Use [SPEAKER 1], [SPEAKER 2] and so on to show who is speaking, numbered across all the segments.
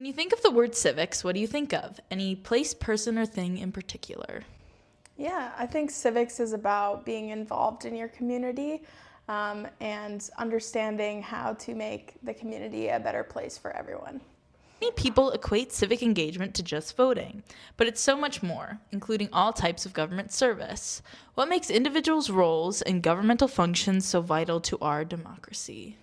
[SPEAKER 1] When you think of the word civics, what do you think of? Any place, person, or thing in particular?
[SPEAKER 2] Yeah, I think civics is about being involved in your community and understanding how to make the community a better place for everyone.
[SPEAKER 1] Many people equate civic engagement to just voting, but it's so much more, including all types of government service. What makes individuals' roles and governmental functions so vital to our democracy?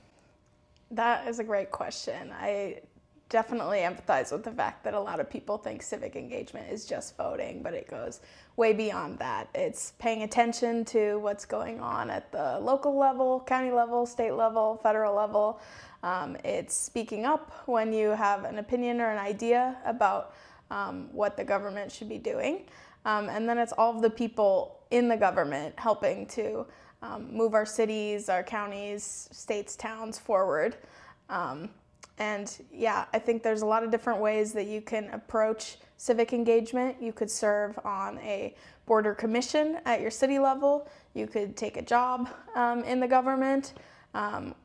[SPEAKER 2] That is a great question. I definitely empathize with the fact that a lot of people think civic engagement is just voting, but it goes way beyond that. It's paying attention to what's going on at the local level, county level, state level, federal level. It's speaking up when you have an opinion or an idea about what the government should be doing. And then it's all of the people in the government helping to move our cities, our counties, states, towns forward. And yeah, I think there's a lot of different ways that you can approach civic engagement. You could serve on a board or commission at your city level. You could take a job in the government,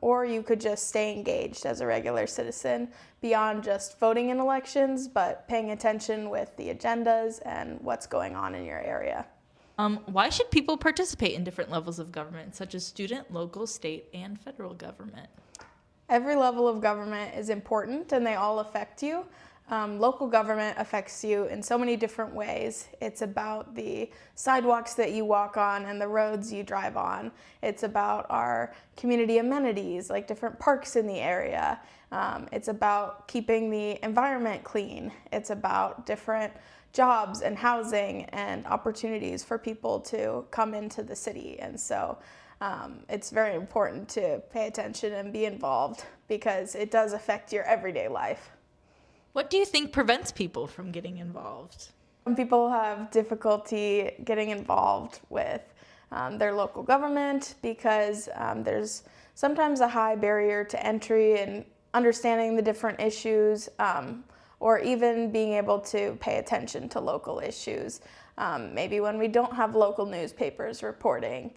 [SPEAKER 2] or you could just stay engaged as a regular citizen beyond just voting in elections, but paying attention with the agendas and what's going on in your area.
[SPEAKER 1] Why should people participate in different levels of government, such as student, local, state, and federal government?
[SPEAKER 2] Every level of government is important and they all affect you. Local government affects you in so many different ways. It's about the sidewalks that you walk on and the roads you drive on. It's about our community amenities, like different parks in the area. It's about keeping the environment clean. It's about different jobs and housing and opportunities for people to come into the city. And so it's very important to pay attention and be involved because it does affect your everyday life.
[SPEAKER 1] What do you think prevents people from getting involved?
[SPEAKER 2] Some people have difficulty getting involved with their local government because there's sometimes a high barrier to entry and understanding the different issues or even being able to pay attention to local issues. Maybe when we don't have local newspapers reporting.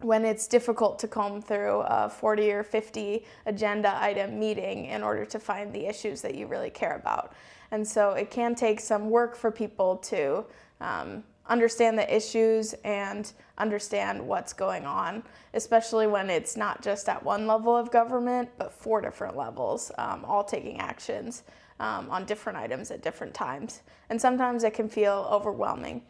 [SPEAKER 2] When it's difficult to comb through a 40 or 50 agenda item meeting in order to find the issues that you really care about. And so it can take some work for people to understand the issues and understand what's going on, especially when it's not just at one level of government, but 4 different levels, all taking actions on different items at different times. And sometimes it can feel overwhelming.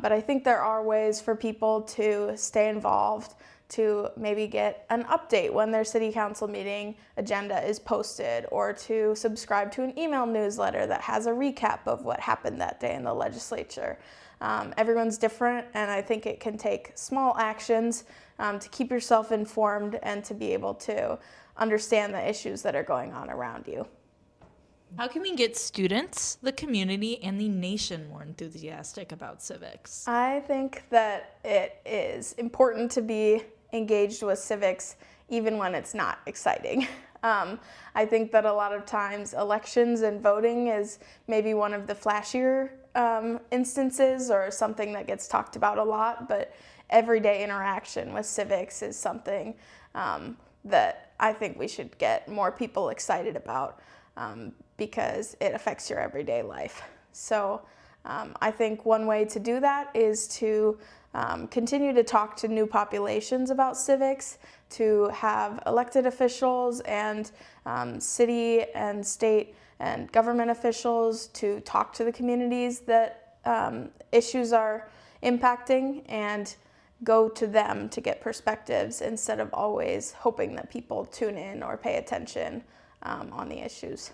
[SPEAKER 2] But I think there are ways for people to stay involved, to maybe get an update when their city council meeting agenda is posted, or to subscribe to an email newsletter that has a recap of what happened that day in the legislature. Everyone's different, and I think it can take small actions to keep yourself informed and to be able to understand the issues that are going on around you.
[SPEAKER 1] How can we get students, the community, and the nation more enthusiastic about civics?
[SPEAKER 2] I think that it is important to be engaged with civics even when it's not exciting. I think that a lot of times elections and voting is maybe one of the flashier instances or something that gets talked about a lot, but everyday interaction with civics is something that I think we should get more people excited about. Because it affects your everyday life. So I think one way to do that is to continue to talk to new populations about civics, to have elected officials and city and state and government officials to talk to the communities that issues are impacting and go to them to get perspectives instead of always hoping that people tune in or pay attention on the issues.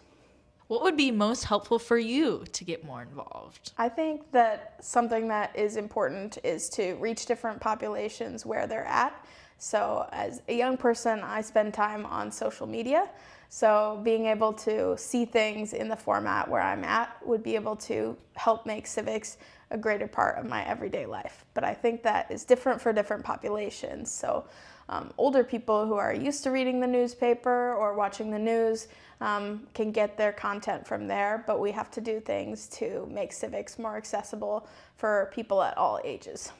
[SPEAKER 1] What would be most helpful for you to get more involved?
[SPEAKER 2] I think that something that is important is to reach different populations where they're at. So as a young person, I spend time on social media. So being able to see things in the format where I'm at would be able to help make civics a greater part of my everyday life. But I think that is different for different populations. So older people who are used to reading the newspaper or watching the news can get their content from there, but we have to do things to make civics more accessible for people at all ages.